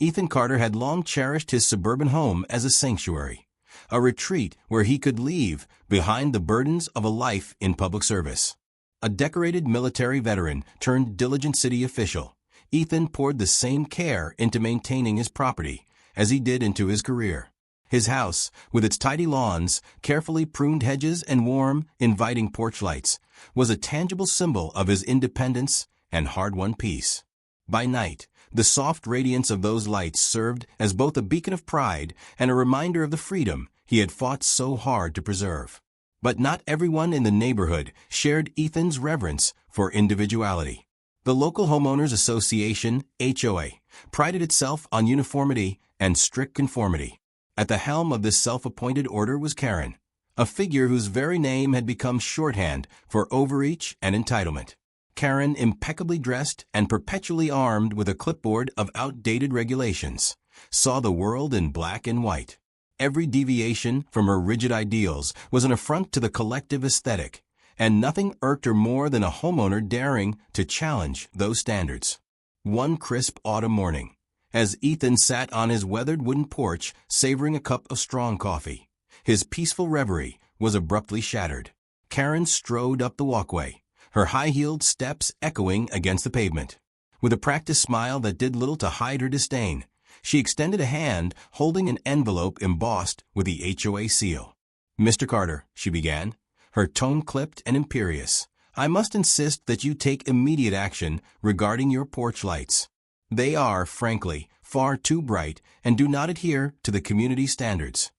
Ethan Carter had long cherished his suburban home as a sanctuary, a retreat where he could leave behind the burdens of a life in public service. A decorated military veteran turned diligent city official, Ethan poured the same care into maintaining his property as he did into his career. His house, with its tidy lawns, carefully pruned hedges, and warm, inviting porch lights, was a tangible symbol of his independence and hard-won peace. By night, the soft radiance of those lights served as both a beacon of pride and a reminder of the freedom he had fought so hard to preserve. But not everyone in the neighborhood shared Ethan's reverence for individuality. The local Homeowners Association, HOA, prided itself on uniformity and strict conformity. At the helm of this self-appointed order was Karen, a figure whose very name had become shorthand for overreach and entitlement. Karen, impeccably dressed and perpetually armed with a clipboard of outdated regulations, saw the world in black and white. Every deviation from her rigid ideals was an affront to the collective aesthetic, and nothing irked her more than a homeowner daring to challenge those standards. One crisp autumn morning, as Ethan sat on his weathered wooden porch savoring a cup of strong coffee, his peaceful reverie was abruptly shattered. Karen strode up the walkway, her high-heeled steps echoing against the pavement. With a practiced smile that did little to hide her disdain, she extended a hand holding an envelope embossed with the HOA seal. "Mr. Carter," she began, her tone clipped and imperious, "I must insist that you take immediate action regarding your porch lights. They are, frankly, far too bright and do not adhere to the community standards."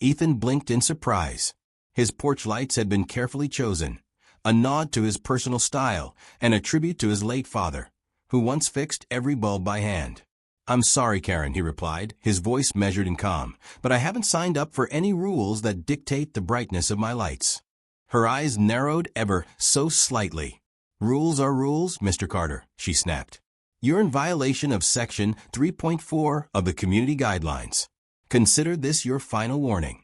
Ethan blinked in surprise. His porch lights had been carefully chosen, a nod to his personal style and a tribute to his late father, who once fixed every bulb by hand. "I'm sorry, Karen," he replied, his voice measured and calm, "but I haven't signed up for any rules that dictate the brightness of my lights." Her eyes narrowed ever so slightly. "Rules are rules, Mr. Carter," she snapped. "You're in violation of Section 3.4 of the Community Guidelines. Consider this your final warning."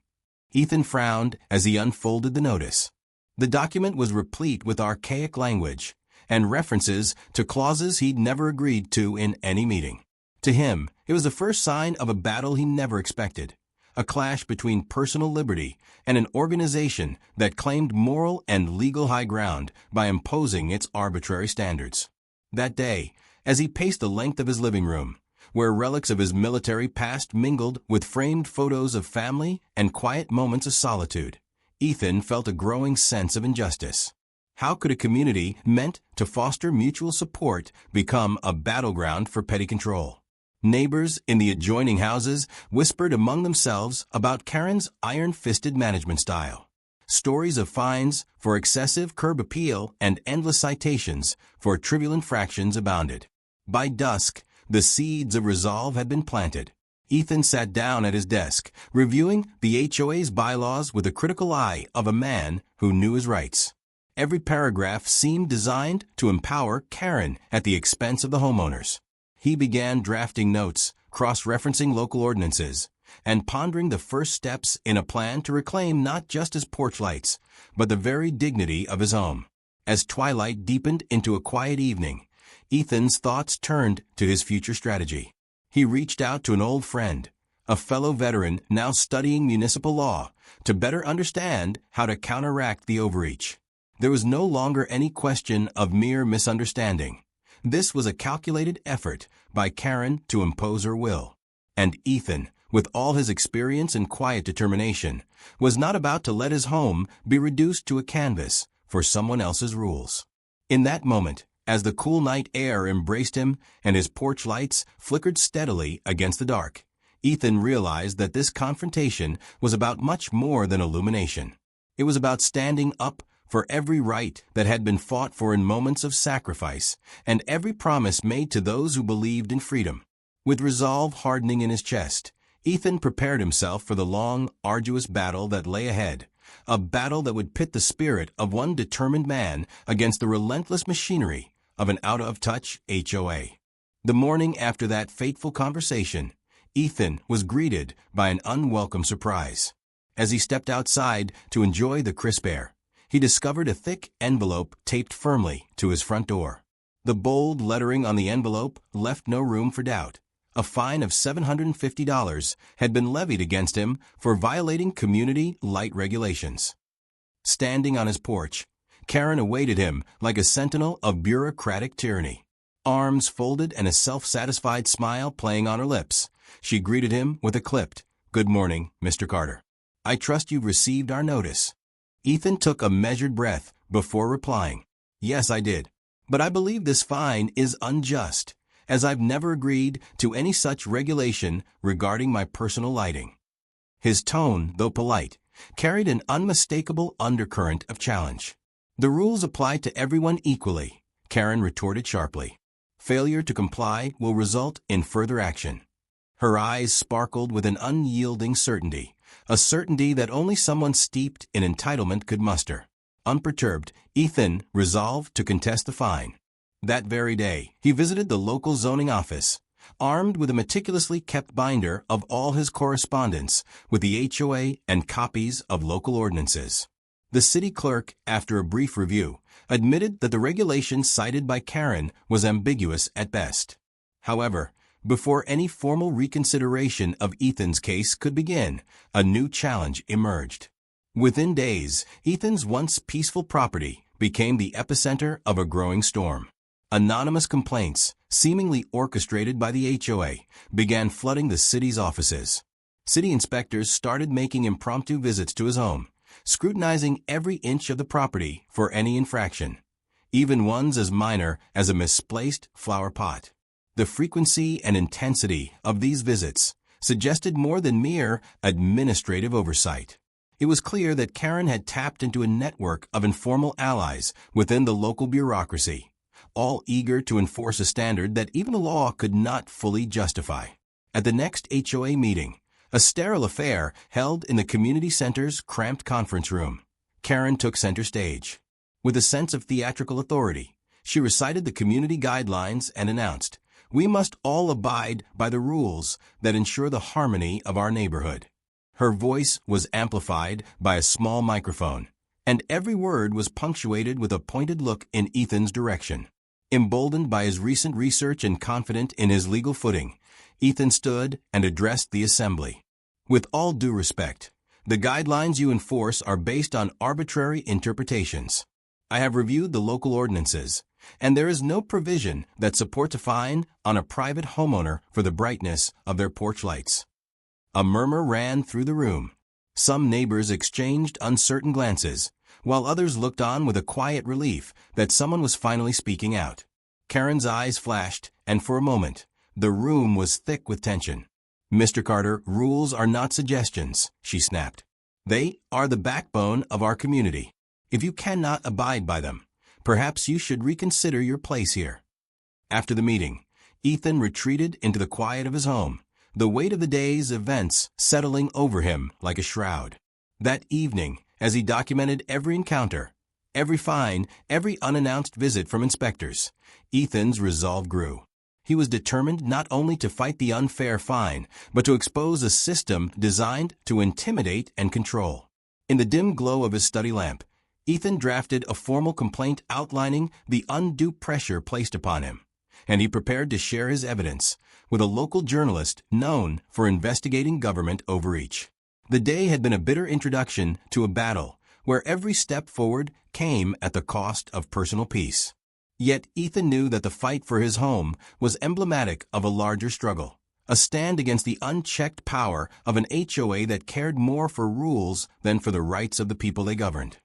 Ethan frowned as he unfolded the notice. The document was replete with archaic language and references to clauses he'd never agreed to in any meeting. To him, it was the first sign of a battle he never expected, a clash between personal liberty and an organization that claimed moral and legal high ground by imposing its arbitrary standards. That day, as he paced the length of his living room, where relics of his military past mingled with framed photos of family and quiet moments of solitude, Ethan felt a growing sense of injustice. How could a community meant to foster mutual support become a battleground for petty control? Neighbors in the adjoining houses whispered among themselves about Karen's iron-fisted management style. Stories of fines for excessive curb appeal and endless citations for trivial infractions abounded. By dusk, the seeds of resolve had been planted. Ethan sat down at his desk, reviewing the HOA's bylaws with the critical eye of a man who knew his rights. Every paragraph seemed designed to empower Karen at the expense of the homeowners. He began drafting notes, cross-referencing local ordinances, and pondering the first steps in a plan to reclaim not just his porch lights, but the very dignity of his home. As twilight deepened into a quiet evening, Ethan's thoughts turned to his future strategy. He reached out to an old friend, a fellow veteran now studying municipal law, to better understand how to counteract the overreach. There was no longer any question of mere misunderstanding. This was a calculated effort by Karen to impose her will. And Ethan, with all his experience and quiet determination, was not about to let his home be reduced to a canvas for someone else's rules. In that moment, as the cool night air embraced him and his porch lights flickered steadily against the dark, Ethan realized that this confrontation was about much more than illumination. It was about standing up for every right that had been fought for in moments of sacrifice and every promise made to those who believed in freedom. With resolve hardening in his chest, Ethan prepared himself for the long, arduous battle that lay ahead, a battle that would pit the spirit of one determined man against the relentless machinery of an out-of-touch HOA. The morning after that fateful conversation, Ethan was greeted by an unwelcome surprise. As he stepped outside to enjoy the crisp air, he discovered a thick envelope taped firmly to his front door. The bold lettering on the envelope left no room for doubt. A fine of $750 had been levied against him for violating community light regulations. Standing on his porch, Karen awaited him like a sentinel of bureaucratic tyranny. Arms folded and a self-satisfied smile playing on her lips, she greeted him with a clipped, "Good morning, Mr. Carter. I trust you've received our notice." Ethan took a measured breath before replying, "Yes, I did. But I believe this fine is unjust, as I've never agreed to any such regulation regarding my personal lighting." His tone, though polite, carried an unmistakable undercurrent of challenge. "The rules apply to everyone equally," Karen retorted sharply. "Failure to comply will result in further action." Her eyes sparkled with an unyielding certainty, a certainty that only someone steeped in entitlement could muster. Unperturbed, Ethan resolved to contest the fine. That very day, he visited the local zoning office, armed with a meticulously kept binder of all his correspondence with the HOA and copies of local ordinances. The city clerk, after a brief review, admitted that the regulation cited by Karen was ambiguous at best. However, before any formal reconsideration of Ethan's case could begin, a new challenge emerged. Within days, Ethan's once peaceful property became the epicenter of a growing storm. Anonymous complaints, seemingly orchestrated by the HOA, began flooding the city's offices. City inspectors started making impromptu visits to his home, scrutinizing every inch of the property for any infraction, even ones as minor as a misplaced flower pot. The frequency and intensity of these visits suggested more than mere administrative oversight. It was clear that Karen had tapped into a network of informal allies within the local bureaucracy, all eager to enforce a standard that even the law could not fully justify. At the next HOA meeting, a sterile affair held in the community center's cramped conference room, Karen took center stage. With a sense of theatrical authority, she recited the community guidelines and announced, "We must all abide by the rules that ensure the harmony of our neighborhood." Her voice was amplified by a small microphone, and every word was punctuated with a pointed look in Ethan's direction. Emboldened by his recent research and confident in his legal footing, Ethan stood and addressed the assembly. "With all due respect, the guidelines you enforce are based on arbitrary interpretations. I have reviewed the local ordinances, and there is no provision that supports a fine on a private homeowner for the brightness of their porch lights." A murmur ran through the room. Some neighbors exchanged uncertain glances, while others looked on with a quiet relief that someone was finally speaking out. Karen's eyes flashed, and for a moment, the room was thick with tension. "Mr. Carter, rules are not suggestions," she snapped. "They are the backbone of our community. If you cannot abide by them, perhaps you should reconsider your place here." After the meeting, Ethan retreated into the quiet of his home, the weight of the day's events settling over him like a shroud. That evening, as he documented every encounter, every fine, every unannounced visit from inspectors, Ethan's resolve grew. He was determined not only to fight the unfair fine, but to expose a system designed to intimidate and control. In the dim glow of his study lamp, Ethan drafted a formal complaint outlining the undue pressure placed upon him, and he prepared to share his evidence with a local journalist known for investigating government overreach. The day had been a bitter introduction to a battle where every step forward came at the cost of personal peace. Yet Ethan knew that the fight for his home was emblematic of a larger struggle, a stand against the unchecked power of an HOA that cared more for rules than for the rights of the people they governed.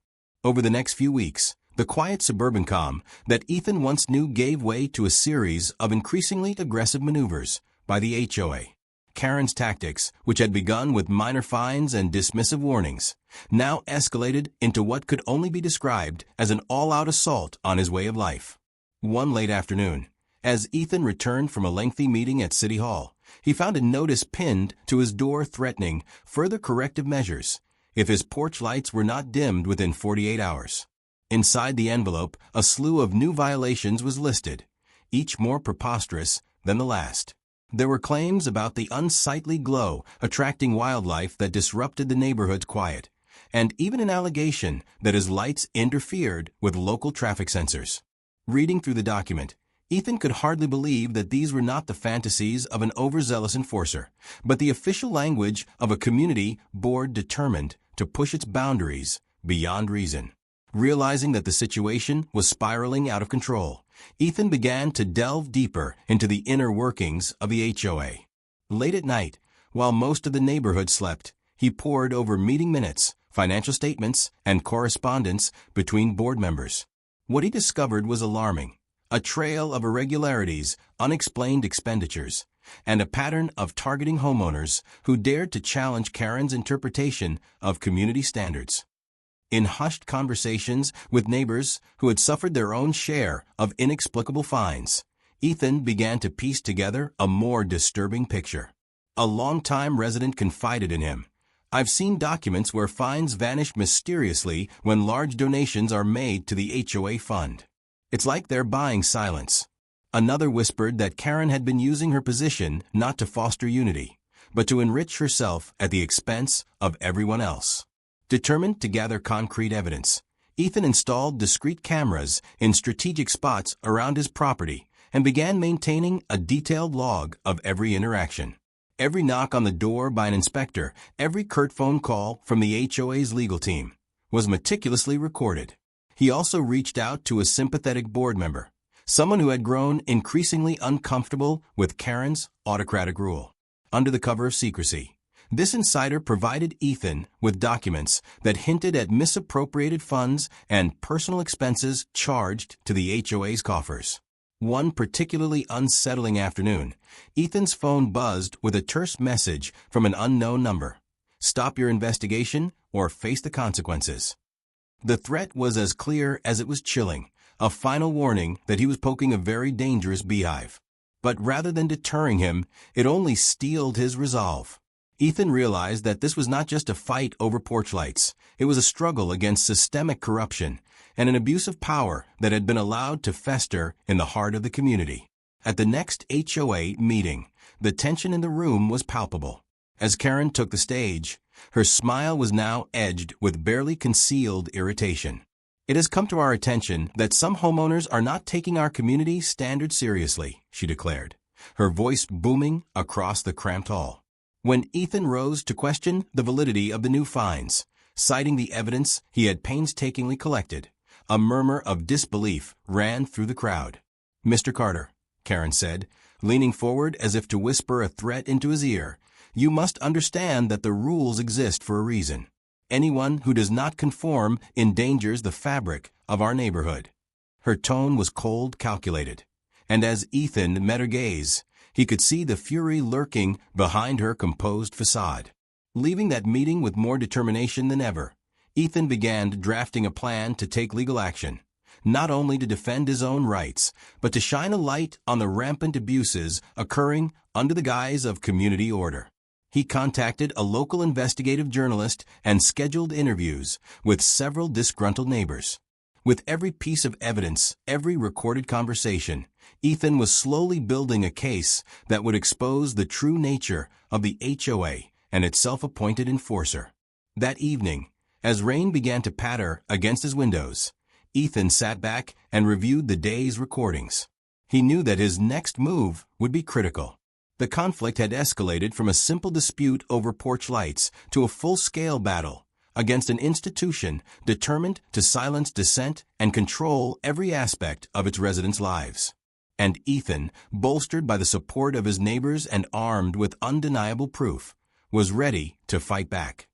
Over the next few weeks, the quiet suburban calm that Ethan once knew gave way to a series of increasingly aggressive maneuvers by the HOA. Karen's tactics, which had begun with minor fines and dismissive warnings, now escalated into what could only be described as an all-out assault on his way of life. One late afternoon, as Ethan returned from a lengthy meeting at City Hall, he found a notice pinned to his door threatening further corrective measures if his porch lights were not dimmed within 48 hours. Inside the envelope, a slew of new violations was listed, each more preposterous than the last. There were claims about the unsightly glow attracting wildlife that disrupted the neighborhood's quiet, and even an allegation that his lights interfered with local traffic sensors. Reading through the document, Ethan could hardly believe that these were not the fantasies of an overzealous enforcer, but the official language of a community board determined to push its boundaries beyond reason. Realizing that the situation was spiraling out of control, Ethan began to delve deeper into the inner workings of the HOA. Late at night, while most of the neighborhood slept, he pored over meeting minutes, financial statements, and correspondence between board members. What he discovered was alarming: a trail of irregularities, unexplained expenditures, and a pattern of targeting homeowners who dared to challenge Karen's interpretation of community standards. In hushed conversations with neighbors who had suffered their own share of inexplicable fines, Ethan began to piece together a more disturbing picture. A longtime resident confided in him, "I've seen documents where fines vanish mysteriously when large donations are made to the HOA fund. It's like they're buying silence." Another whispered that Karen had been using her position not to foster unity, but to enrich herself at the expense of everyone else. Determined to gather concrete evidence, Ethan installed discrete cameras in strategic spots around his property and began maintaining a detailed log of every interaction. Every knock on the door by an inspector, every curt phone call from the HOA's legal team, was meticulously recorded. He also reached out to a sympathetic board member, someone who had grown increasingly uncomfortable with Karen's autocratic rule. Under the cover of secrecy, this insider provided Ethan with documents that hinted at misappropriated funds and personal expenses charged to the HOA's coffers. One particularly unsettling afternoon, Ethan's phone buzzed with a terse message from an unknown number: "Stop your investigation or face the consequences." The threat was as clear as it was chilling, a final warning that he was poking a very dangerous beehive. But rather than deterring him, it only steeled his resolve. Ethan realized that this was not just a fight over porch lights. It was a struggle against systemic corruption and an abuse of power that had been allowed to fester in the heart of the community. At the next HOA meeting, the tension in the room was palpable. As Karen took the stage, her smile was now edged with barely concealed irritation. "It has come to our attention that some homeowners are not taking our community standards seriously," she declared, her voice booming across the cramped hall. When Ethan rose to question the validity of the new fines, citing the evidence he had painstakingly collected, a murmur of disbelief ran through the crowd. "Mr. Carter," Karen said, leaning forward as if to whisper a threat into his ear, "you must understand that the rules exist for a reason. Anyone who does not conform endangers the fabric of our neighborhood." Her tone was cold, calculated, and as Ethan met her gaze, he could see the fury lurking behind her composed facade. Leaving that meeting with more determination than ever, Ethan began drafting a plan to take legal action, not only to defend his own rights, but to shine a light on the rampant abuses occurring under the guise of community order. He contacted a local investigative journalist and scheduled interviews with several disgruntled neighbors. With every piece of evidence, every recorded conversation, Ethan was slowly building a case that would expose the true nature of the HOA and its self-appointed enforcer. That evening, as rain began to patter against his windows, Ethan sat back and reviewed the day's recordings. He knew that his next move would be critical. The conflict had escalated from a simple dispute over porch lights to a full-scale battle against an institution determined to silence dissent and control every aspect of its residents' lives. And Ethan, bolstered by the support of his neighbors and armed with undeniable proof, was ready to fight back.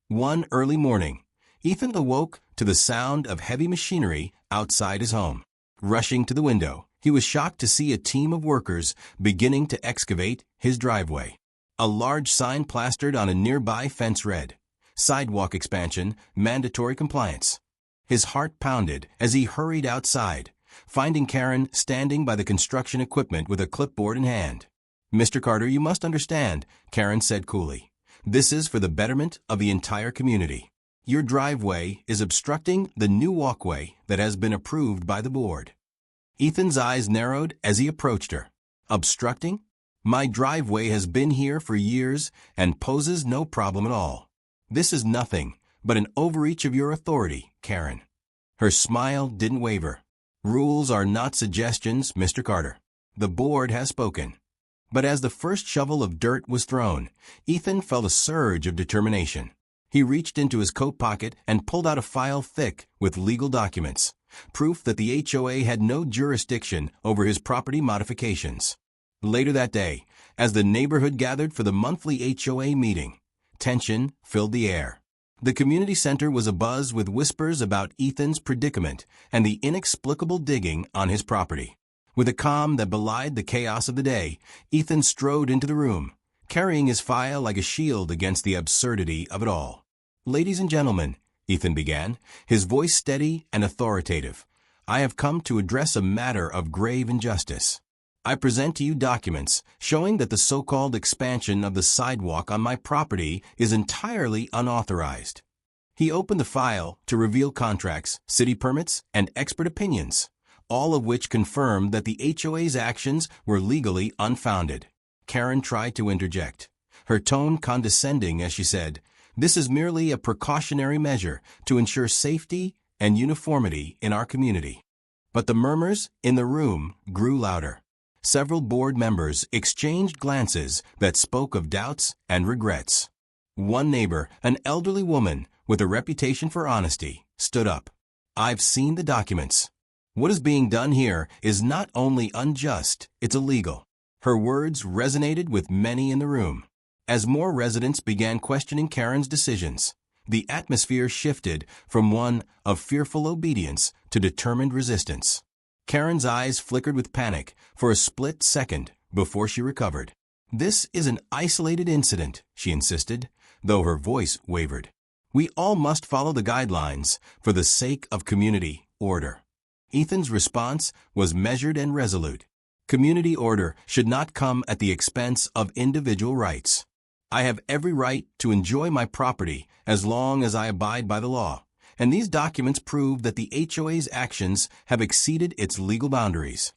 One early morning, Ethan awoke to the sound of heavy machinery outside his home. Rushing to the window, he was shocked to see a team of workers beginning to excavate his driveway. A large sign plastered on a nearby fence read, "Sidewalk expansion, mandatory compliance." His heart pounded as he hurried outside, finding Karen standing by the construction equipment with a clipboard in hand. "Mr. Carter, you must understand," Karen said coolly. "This is for the betterment of the entire community. Your driveway is obstructing the new walkway that has been approved by the board." Ethan's eyes narrowed as he approached her. "Obstructing? My driveway has been here for years and poses no problem at all. This is nothing but an overreach of your authority, Karen." Her smile didn't waver. Rules are not suggestions, Mr. Carter. The board has spoken. But as the first shovel of dirt was thrown, Ethan felt a surge of determination. He reached into his coat pocket and pulled out a file thick with legal documents, proof that the HOA had no jurisdiction over his property modifications. Later that day, as the neighborhood gathered for the monthly HOA meeting, tension filled the air. The community center was abuzz with whispers about Ethan's predicament and the inexplicable digging on his property. With a calm that belied the chaos of the day, Ethan strode into the room, carrying his file like a shield against the absurdity of it all. "Ladies and gentlemen," Ethan began, his voice steady and authoritative, "I have come to address a matter of grave injustice. I present to you documents showing that the so-called expansion of the sidewalk on my property is entirely unauthorized." He opened the file to reveal contracts, city permits, and expert opinions, all of which confirmed that the HOA's actions were legally unfounded. Karen tried to interject, her tone condescending as she said, "This is merely a precautionary measure to ensure safety and uniformity in our community." But the murmurs in the room grew louder. Several board members exchanged glances that spoke of doubts and regrets. One neighbor, an elderly woman with a reputation for honesty, stood up. "I've seen the documents. What is being done here is not only unjust, it's illegal." Her words resonated with many in the room. As more residents began questioning Karen's decisions, the atmosphere shifted from one of fearful obedience to determined resistance. Karen's eyes flickered with panic for a split second before she recovered. "This is an isolated incident," she insisted, though her voice wavered. "We all must follow the guidelines for the sake of community order." Ethan's response was measured and resolute. Community order should not come at the expense of individual rights. "I have every right to enjoy my property as long as I abide by the law, and these documents prove that the HOA's actions have exceeded its legal boundaries."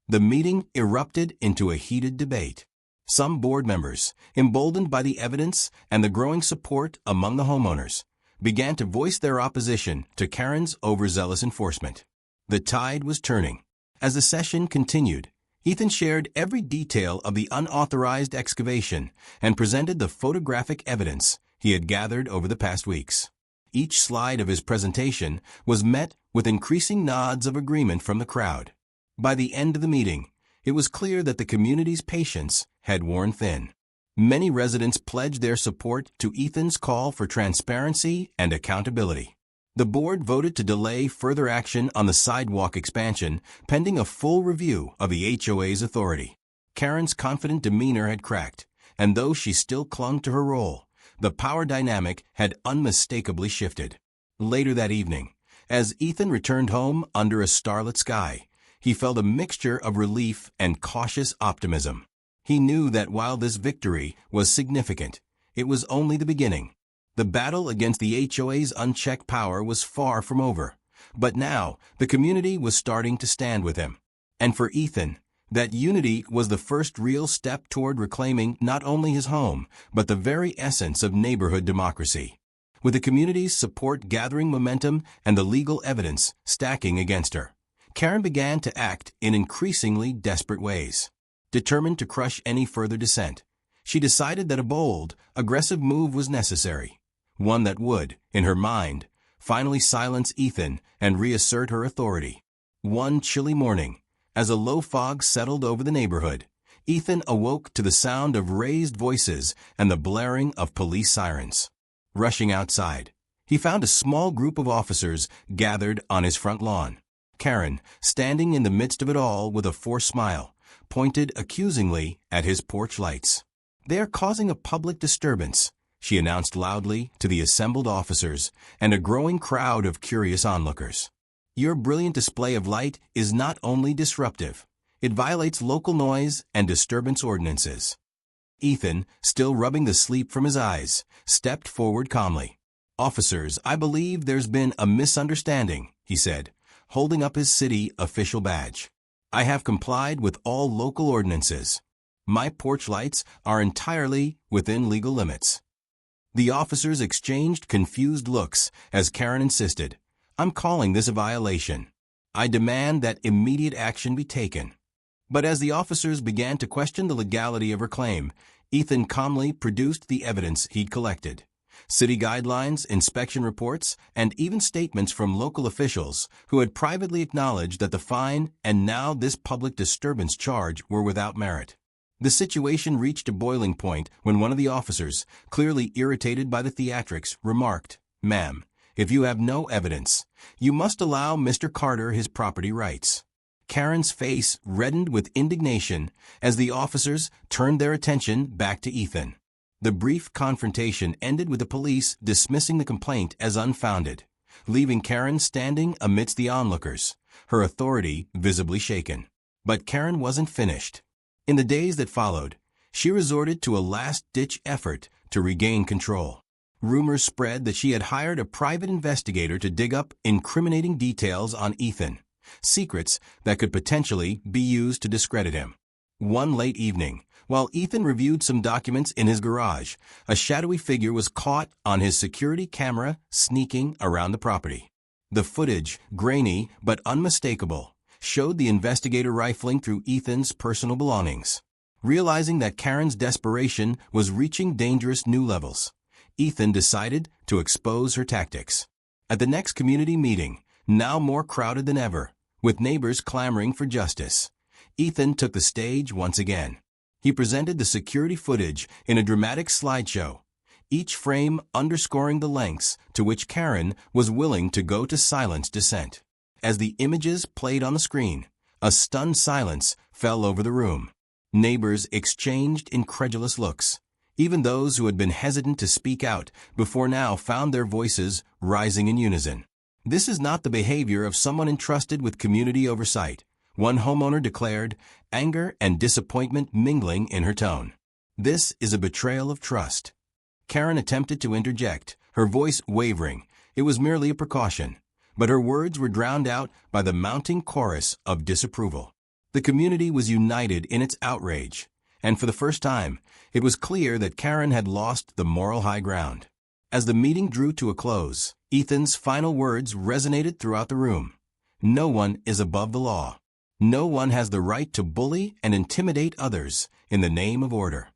The meeting erupted into a heated debate. Some board members, emboldened by the evidence and the growing support among the homeowners, began to voice their opposition to Karen's overzealous enforcement. The tide was turning. As the session continued, Ethan shared every detail of the unauthorized excavation and presented the photographic evidence he had gathered over the past weeks. Each slide of his presentation was met with increasing nods of agreement from the crowd. By the end of the meeting, it was clear that the community's patience had worn thin. Many residents pledged their support to Ethan's call for transparency and accountability. The board voted to delay further action on the sidewalk expansion pending a full review of the HOA's authority. Karen's confident demeanor had cracked, and though she still clung to her role, the power dynamic had unmistakably shifted. Later that evening, as Ethan returned home under a starlit sky, he felt a mixture of relief and cautious optimism. He knew that while this victory was significant, it was only the beginning. The battle against the HOA's unchecked power was far from over, but now the community was starting to stand with him. And for Ethan, that unity was the first real step toward reclaiming not only his home, but the very essence of neighborhood democracy. With the community's support gathering momentum and the legal evidence stacking against her, Karen began to act in increasingly desperate ways. Determined to crush any further dissent, she decided that a bold, aggressive move was necessary. One that would, in her mind, finally silence Ethan and reassert her authority. One chilly morning, as a low fog settled over the neighborhood, Ethan awoke to the sound of raised voices and the blaring of police sirens. Rushing outside, he found a small group of officers gathered on his front lawn. Karen, standing in the midst of it all with a forced smile, pointed accusingly at his porch lights. "They are causing a public disturbance," she announced loudly to the assembled officers and a growing crowd of curious onlookers. "Your brilliant display of light is not only disruptive, it violates local noise and disturbance ordinances." Ethan, still rubbing the sleep from his eyes, stepped forward calmly. "Officers, I believe there's been a misunderstanding," he said, holding up his city official badge. "I have complied with all local ordinances. My porch lights are entirely within legal limits." The officers exchanged confused looks as Karen insisted, "I'm calling this a violation." I demand that immediate action be taken." But as the officers began to question the legality of her claim, Ethan calmly produced the evidence he'd collected. City guidelines, inspection reports, and even statements from local officials who had privately acknowledged that the fine and now this public disturbance charge were without merit. The situation reached a boiling point when one of the officers, clearly irritated by the theatrics, remarked, "Ma'am, if you have no evidence, you must allow Mr. Carter his property rights." Karen's face reddened with indignation as the officers turned their attention back to Ethan. The brief confrontation ended with the police dismissing the complaint as unfounded, leaving Karen standing amidst the onlookers, her authority visibly shaken. But Karen wasn't finished. In the days that followed, she resorted to a last-ditch effort to regain control. Rumors spread that she had hired a private investigator to dig up incriminating details on Ethan, secrets that could potentially be used to discredit him. One late evening, while Ethan reviewed some documents in his garage, a shadowy figure was caught on his security camera sneaking around the property. The footage, grainy but unmistakable, showed the investigator rifling through Ethan's personal belongings. Realizing that Karen's desperation was reaching dangerous new levels, Ethan decided to expose her tactics. At the next community meeting, now more crowded than ever, with neighbors clamoring for justice, Ethan took the stage once again. He presented the security footage in a dramatic slideshow, each frame underscoring the lengths to which Karen was willing to go to silence dissent. As the images played on the screen, a stunned silence fell over the room. Neighbors exchanged incredulous looks. Even those who had been hesitant to speak out before now found their voices rising in unison. "This is not the behavior of someone entrusted with community oversight," one homeowner declared, anger and disappointment mingling in her tone. "This is a betrayal of trust." Karen attempted to interject, her voice wavering. It was merely a precaution, but her words were drowned out by the mounting chorus of disapproval. The community was united in its outrage, and for the first time, it was clear that Karen had lost the moral high ground. As the meeting drew to a close, Ethan's final words resonated throughout the room. "No one is above the law. No one has the right to bully and intimidate others in the name of order."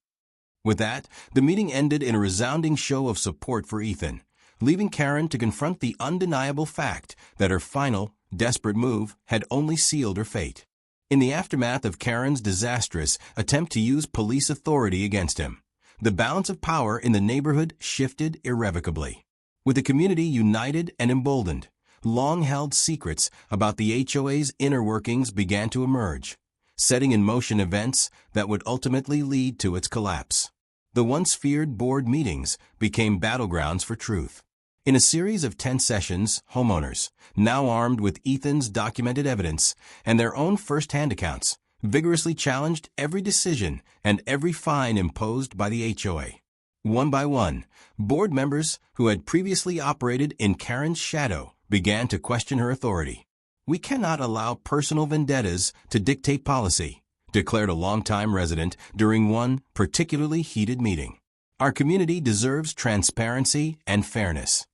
With that, the meeting ended in a resounding show of support for Ethan, leaving Karen to confront the undeniable fact that her final, desperate move had only sealed her fate. In the aftermath of Karen's disastrous attempt to use police authority against him, the balance of power in the neighborhood shifted irrevocably. With the community united and emboldened, long-held secrets about the HOA's inner workings began to emerge, setting in motion events that would ultimately lead to its collapse. The once feared board meetings became battlegrounds for truth. In a series of 10 sessions, homeowners, now armed with Ethan's documented evidence and their own first-hand accounts, vigorously challenged every decision and every fine imposed by the HOA. One by one, board members who had previously operated in Karen's shadow began to question her authority. "We cannot allow personal vendettas to dictate policy," declared a longtime resident during one particularly heated meeting. "Our community deserves transparency and fairness."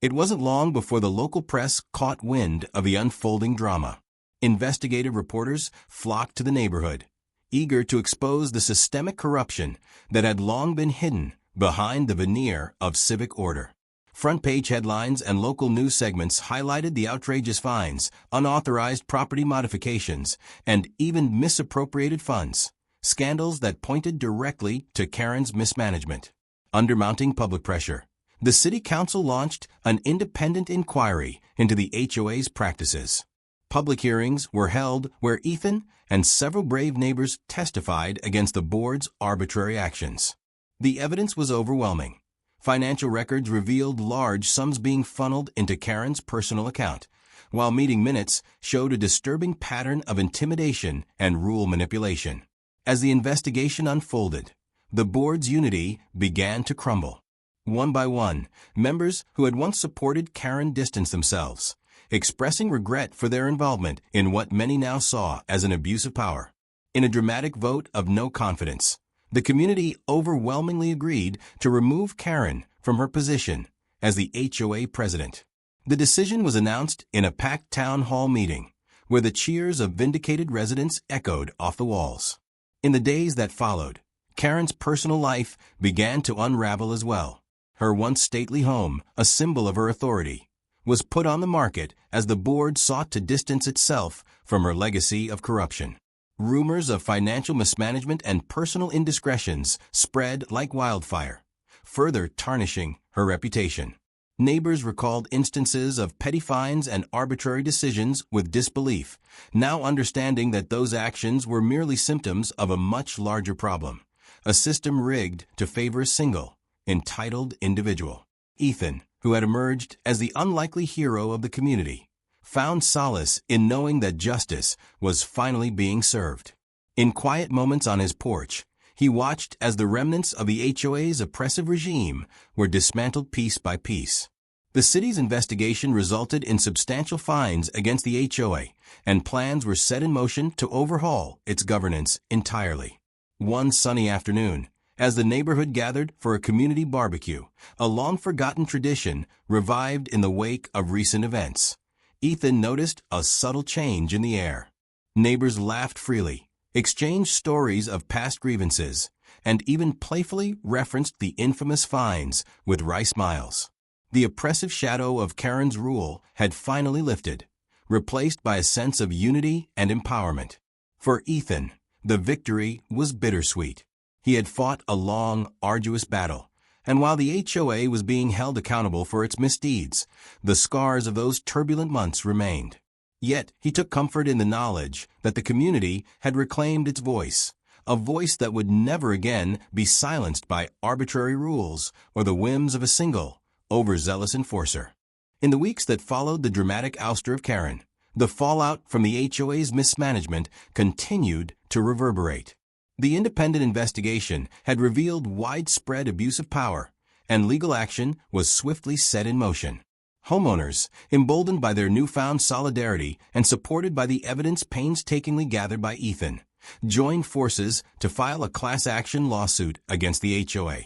It wasn't long before the local press caught wind of the unfolding drama. Investigative reporters flocked to the neighborhood, eager to expose the systemic corruption that had long been hidden behind the veneer of civic order. Front-page headlines and local news segments highlighted the outrageous fines, unauthorized property modifications, and even misappropriated funds, scandals that pointed directly to Karen's mismanagement. Under mounting public pressure, the City Council launched an independent inquiry into the HOA's practices. Public hearings were held where Ethan and several brave neighbors testified against the board's arbitrary actions. The evidence was overwhelming. Financial records revealed large sums being funneled into Karen's personal account, while meeting minutes showed a disturbing pattern of intimidation and rule manipulation. As the investigation unfolded, the board's unity began to crumble. One by one, members who had once supported Karen distanced themselves, expressing regret for their involvement in what many now saw as an abuse of power. In a dramatic vote of no confidence, the community overwhelmingly agreed to remove Karen from her position as the HOA president. The decision was announced in a packed town hall meeting, where the cheers of vindicated residents echoed off the walls. In the days that followed, Karen's personal life began to unravel as well. Her once stately home, a symbol of her authority, was put on the market as the board sought to distance itself from her legacy of corruption. Rumors of financial mismanagement and personal indiscretions spread like wildfire, further tarnishing her reputation. Neighbors recalled instances of petty fines and arbitrary decisions with disbelief, now understanding that those actions were merely symptoms of a much larger problem, a system rigged to favor a single, entitled individual. Ethan, who had emerged as the unlikely hero of the community, found solace in knowing that justice was finally being served. In quiet moments on his porch, he watched as the remnants of the HOA's oppressive regime were dismantled piece by piece. The city's investigation resulted in substantial fines against the HOA, and plans were set in motion to overhaul its governance entirely. One sunny afternoon, as the neighborhood gathered for a community barbecue, a long-forgotten tradition revived in the wake of recent events, Ethan noticed a subtle change in the air. Neighbors laughed freely, exchanged stories of past grievances, and even playfully referenced the infamous fines with wry smiles. The oppressive shadow of Karen's rule had finally lifted, replaced by a sense of unity and empowerment. For Ethan, the victory was bittersweet. He had fought a long, arduous battle, and while the HOA was being held accountable for its misdeeds, the scars of those turbulent months remained. Yet he took comfort in the knowledge that the community had reclaimed its voice, a voice that would never again be silenced by arbitrary rules or the whims of a single, overzealous enforcer. In the weeks that followed the dramatic ouster of Karen, the fallout from the HOA's mismanagement continued to reverberate. The independent investigation had revealed widespread abuse of power, and legal action was swiftly set in motion. Homeowners, emboldened by their newfound solidarity and supported by the evidence painstakingly gathered by Ethan, joined forces to file a class action lawsuit against the HOA.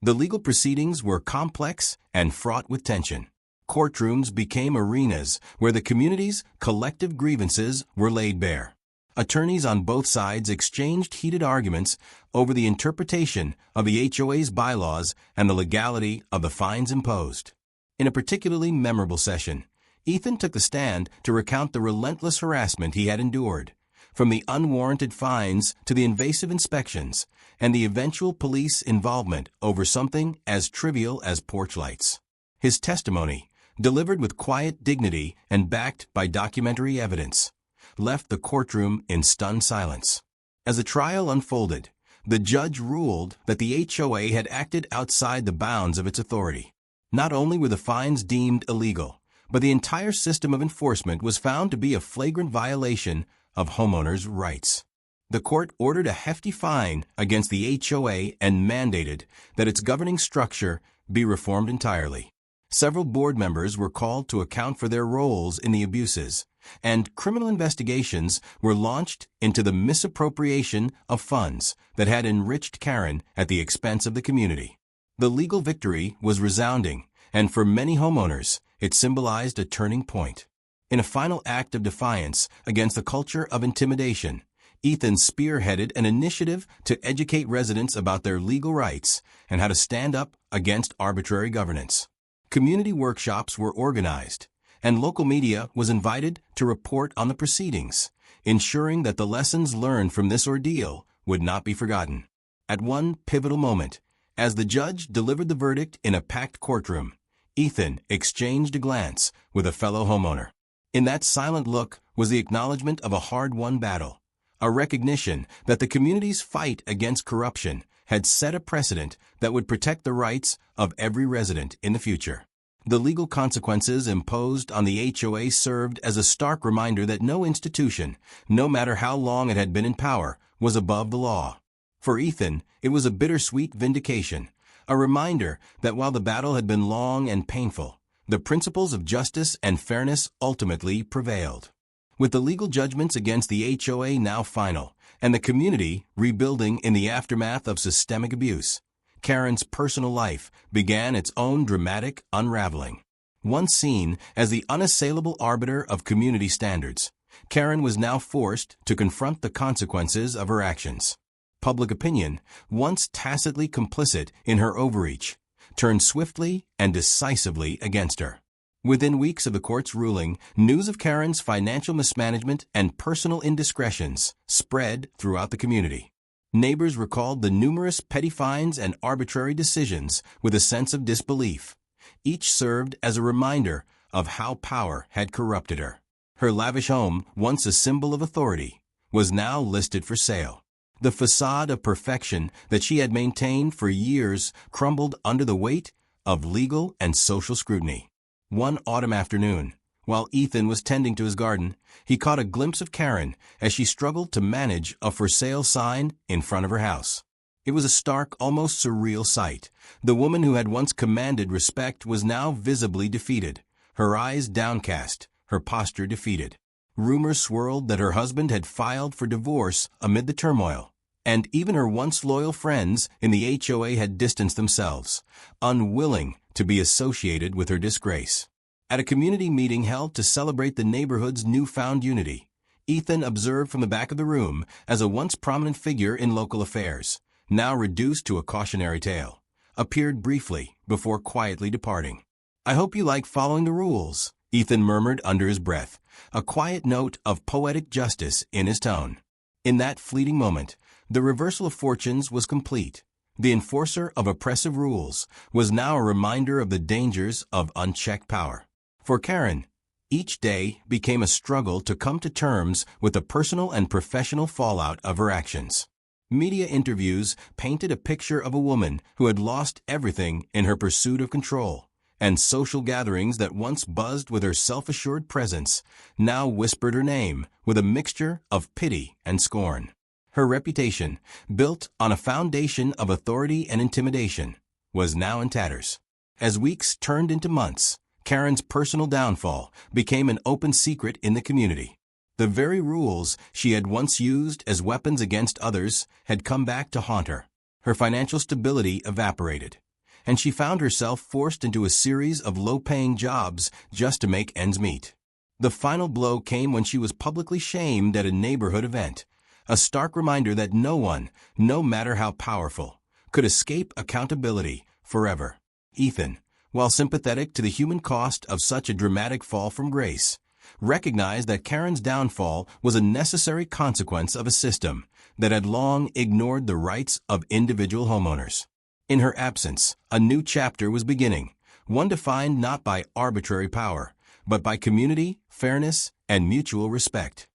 The legal proceedings were complex and fraught with tension. Courtrooms became arenas where the community's collective grievances were laid bare. Attorneys on both sides exchanged heated arguments over the interpretation of the HOA's bylaws and the legality of the fines imposed. In a particularly memorable session, Ethan took the stand to recount the relentless harassment he had endured, from the unwarranted fines to the invasive inspections and the eventual police involvement over something as trivial as porch lights. His testimony, delivered with quiet dignity and backed by documentary evidence, left the courtroom in stunned silence. As the trial unfolded, the judge ruled that the HOA had acted outside the bounds of its authority. Not only were the fines deemed illegal, but the entire system of enforcement was found to be a flagrant violation of homeowners' rights. The court ordered a hefty fine against the HOA and mandated that its governing structure be reformed entirely. Several board members were called to account for their roles in the abuses, and criminal investigations were launched into the misappropriation of funds that had enriched Karen at the expense of the community. The legal victory was resounding, and for many homeowners, it symbolized a turning point. In a final act of defiance against the culture of intimidation, Ethan spearheaded an initiative to educate residents about their legal rights and how to stand up against arbitrary governance. Community workshops were organized, and local media was invited to report on the proceedings, ensuring that the lessons learned from this ordeal would not be forgotten. At one pivotal moment, as the judge delivered the verdict in a packed courtroom, Ethan exchanged a glance with a fellow homeowner. In that silent look was the acknowledgement of a hard-won battle, a recognition that the community's fight against corruption had set a precedent that would protect the rights of every resident in the future. The legal consequences imposed on the HOA served as a stark reminder that no institution, no matter how long it had been in power, was above the law. For Ethan, it was a bittersweet vindication, a reminder that while the battle had been long and painful, the principles of justice and fairness ultimately prevailed. With the legal judgments against the HOA now final, and the community rebuilding in the aftermath of systemic abuse, Karen's personal life began its own dramatic unraveling. Once seen as the unassailable arbiter of community standards, Karen was now forced to confront the consequences of her actions. Public opinion, once tacitly complicit in her overreach, turned swiftly and decisively against her. Within weeks of the court's ruling, news of Karen's financial mismanagement and personal indiscretions spread throughout the community. Neighbors recalled the numerous petty fines and arbitrary decisions with a sense of disbelief. Each served as a reminder of how power had corrupted her. Her lavish home, once a symbol of authority, was now listed for sale. The facade of perfection that she had maintained for years crumbled under the weight of legal and social scrutiny. One autumn afternoon, while Ethan was tending to his garden, he caught a glimpse of Karen as she struggled to manage a for sale sign in front of her house. It was a stark, almost surreal sight. The woman who had once commanded respect was now visibly defeated, her eyes downcast, her posture defeated. Rumors swirled that her husband had filed for divorce amid the turmoil, and even her once loyal friends in the HOA had distanced themselves, unwilling to be associated with her disgrace. At a community meeting held to celebrate the neighborhood's newfound unity, Ethan, observed from the back of the room as a once prominent figure in local affairs, now reduced to a cautionary tale, appeared briefly before quietly departing. "I hope you like following the rules," Ethan murmured under his breath, a quiet note of poetic justice in his tone. In that fleeting moment, the reversal of fortunes was complete. The enforcer of oppressive rules was now a reminder of the dangers of unchecked power. For Karen, each day became a struggle to come to terms with the personal and professional fallout of her actions. Media interviews painted a picture of a woman who had lost everything in her pursuit of control, and social gatherings that once buzzed with her self-assured presence now whispered her name with a mixture of pity and scorn. Her reputation, built on a foundation of authority and intimidation, was now in tatters. As weeks turned into months, Karen's personal downfall became an open secret in the community. The very rules she had once used as weapons against others had come back to haunt her. Her financial stability evaporated, and she found herself forced into a series of low-paying jobs just to make ends meet. The final blow came when she was publicly shamed at a neighborhood event, a stark reminder that no one, no matter how powerful, could escape accountability forever. Ethan, while sympathetic to the human cost of such a dramatic fall from grace, recognized that Karen's downfall was a necessary consequence of a system that had long ignored the rights of individual homeowners. In her absence, a new chapter was beginning, one defined not by arbitrary power, but by community, fairness, and mutual respect.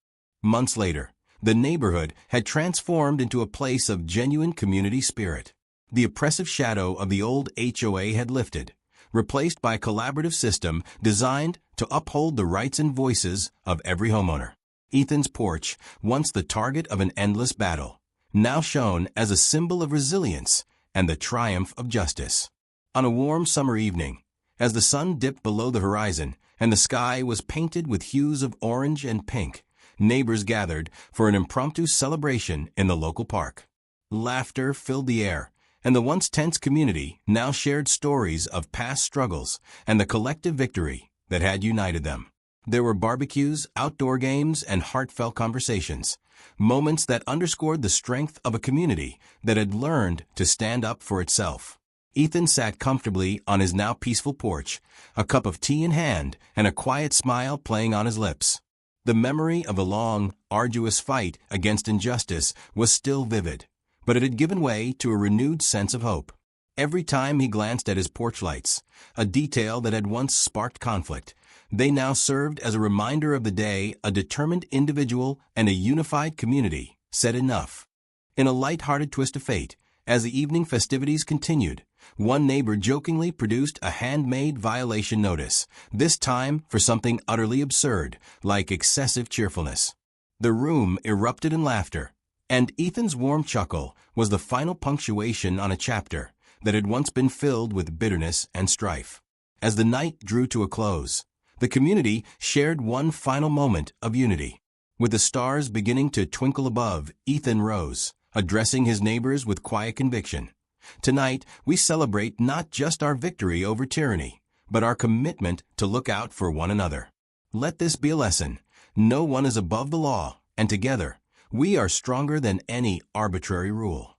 Months later, the neighborhood had transformed into a place of genuine community spirit. The oppressive shadow of the old HOA had lifted, replaced by a collaborative system designed to uphold the rights and voices of every homeowner. Ethan's porch, once the target of an endless battle, now shone as a symbol of resilience and the triumph of justice. On a warm summer evening, as the sun dipped below the horizon and the sky was painted with hues of orange and pink, neighbors gathered for an impromptu celebration in the local park. Laughter filled the air, and the once tense community now shared stories of past struggles and the collective victory that had united them. There were barbecues, outdoor games, and heartfelt conversations, moments that underscored the strength of a community that had learned to stand up for itself. Ethan sat comfortably on his now peaceful porch, a cup of tea in hand and a quiet smile playing on his lips. The memory of a long, arduous fight against injustice was still vivid, but it had given way to a renewed sense of hope. Every time he glanced at his porch lights, a detail that had once sparked conflict, they now served as a reminder of the day a determined individual and a unified community said enough. In a light-hearted twist of fate, as the evening festivities continued, one neighbor jokingly produced a handmade violation notice, this time for something utterly absurd, like excessive cheerfulness. The room erupted in laughter, and Ethan's warm chuckle was the final punctuation on a chapter that had once been filled with bitterness and strife. As the night drew to a close, the community shared one final moment of unity. With the stars beginning to twinkle above, Ethan rose, addressing his neighbors with quiet conviction. Tonight, we celebrate not just our victory over tyranny, but our commitment to look out for one another. Let this be a lesson. No one is above the law, and together, we are stronger than any arbitrary rule.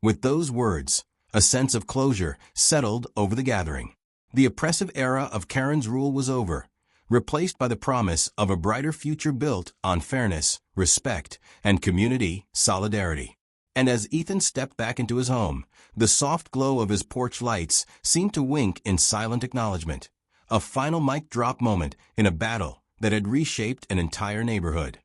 With those words, a sense of closure settled over the gathering. The oppressive era of Karen's rule was over, replaced by the promise of a brighter future built on fairness, respect, and community solidarity. And as Ethan stepped back into his home, the soft glow of his porch lights seemed to wink in silent acknowledgement, a final mic drop moment in a battle that had reshaped an entire neighborhood.